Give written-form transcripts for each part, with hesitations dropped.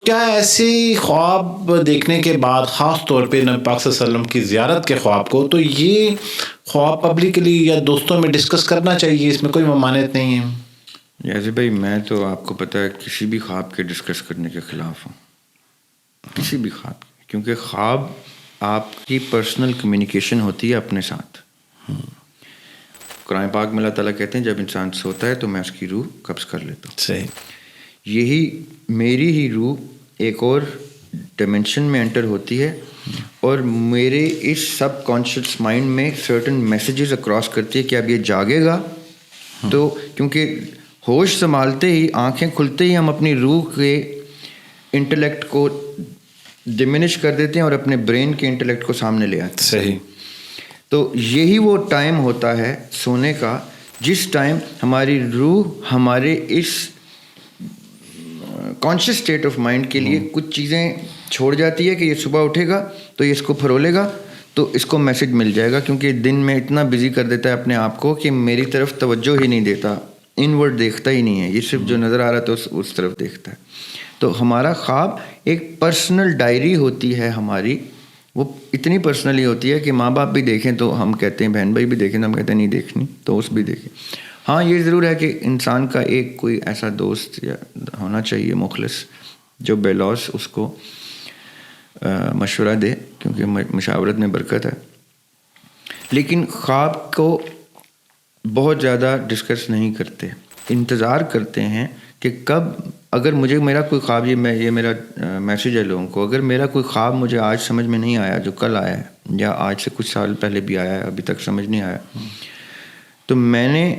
کیا ایسی خواب دیکھنے کے بعد خاص طور پہ نبی پاک صلی اللہ علیہ وسلم کی زیارت کے خواب کو، تو یہ خواب پبلکلی یا دوستوں میں ڈسکس کرنا چاہیے، اس میں کوئی ممانعت نہیں ہے؟ یاسر بھائی، میں تو آپ کو پتہ ہے کسی بھی خواب کے ڈسکس کرنے کے خلاف ہوں، کسی بھی خواب کی، کیونکہ خواب آپ کی پرسنل کمیونیکیشن ہوتی ہے اپنے ساتھ۔ قرآن پاک میں اللہ تعالیٰ کہتے ہیں جب انسان سوتا ہے تو میں اس کی روح قبض کر لیتا ہوں۔ صحیح۔ یہی میری ہی روح ایک اور ڈائمنشن میں انٹر ہوتی ہے اور میرے اس سب کانشیس مائنڈ میں سرٹن میسیجز اکراس کرتی ہے کہ اب یہ جاگے گا، تو کیونکہ ہوش سنبھالتے ہی، آنکھیں کھلتے ہی ہم اپنی روح کے انٹلیکٹ کو ڈمینش کر دیتے ہیں اور اپنے برین کے انٹلیکٹ کو سامنے لے آتے ہیں۔ صحیح۔ تو یہی وہ ٹائم ہوتا ہے سونے کا جس ٹائم ہماری روح ہمارے اس کانشیس اسٹیٹ آف مائنڈ کے لیے کچھ چیزیں چھوڑ جاتی ہے کہ یہ صبح اٹھے گا تو یہ اس کو پھرولے گا تو اس کو میسج مل جائے گا، کیونکہ دن میں اتنا بزی کر دیتا ہے اپنے آپ کو کہ میری طرف توجہ ہی نہیں دیتا، انورڈ دیکھتا ہی نہیں ہے، یہ صرف جو نظر آ رہا تھا اس طرف دیکھتا ہے۔ تو ہمارا خواب ایک پرسنل ڈائری ہوتی ہے ہماری، وہ اتنی پرسنلی ہوتی ہے کہ ماں باپ بھی دیکھیں تو ہم کہتے ہیں، بہن بھائی بھی دیکھیں تو ہم کہتے ہیں نہیں دیکھنی، تو اس بھی دیکھیں۔ ہاں یہ ضرور ہے کہ انسان کا ایک کوئی ایسا دوست یا ہونا چاہیے مخلص جو بے لوث اس کو مشورہ دے، کیونکہ مشاورت میں برکت ہے۔ لیکن خواب کو بہت زیادہ ڈسکس نہیں کرتے، انتظار کرتے ہیں کہ کب، اگر مجھے میرا کوئی خواب، یہ میرا میسیج ہے لوگوں کو، اگر میرا کوئی خواب مجھے آج سمجھ میں نہیں آیا جو کل آیا ہے یا آج سے کچھ سال پہلے بھی آیا ہے ابھی تک سمجھ نہیں آیا، تو میں نے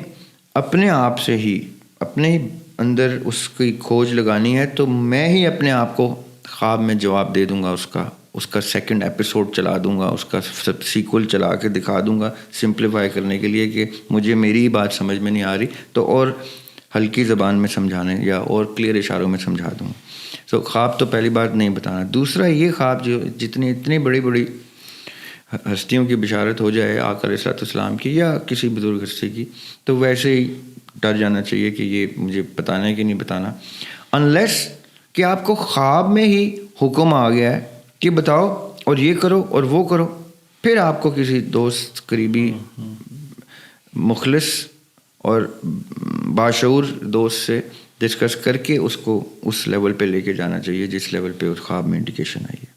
اپنے آپ سے ہی اپنے ہی اندر اس کی کھوج لگانی ہے، تو میں ہی اپنے آپ کو خواب میں جواب دے دوں گا، اس کا سیکنڈ ایپیسوڈ چلا دوں گا، اس کا سیکول چلا کے دکھا دوں گا، سمپلیفائی کرنے کے لیے کہ مجھے میری ہی بات سمجھ میں نہیں آ رہی تو اور ہلکی زبان میں سمجھانے یا اور کلیئر اشاروں میں سمجھا دوں گا۔ سو خواب تو پہلی بات نہیں بتانا۔ دوسرا یہ خواب جو اتنی بڑی بڑی ہستیوں کی بشارت ہو جائے، آقا علیہ الصلوۃ والسلام کی یا کسی بزرگ ہستی کی، تو ویسے ہی ڈر جانا چاہیے کہ یہ مجھے بتانا ہے کہ نہیں بتانا، انلیس کہ آپ کو خواب میں ہی حکم آ گیا ہے کہ بتاؤ اور یہ کرو اور وہ کرو، پھر آپ کو کسی دوست، قریبی، مخلص اور باشعور دوست سے ڈسکس کر کے اس کو اس لیول پہ لے کے جانا چاہیے جس لیول پہ اس خواب میں انڈیکیشن آئی ہے۔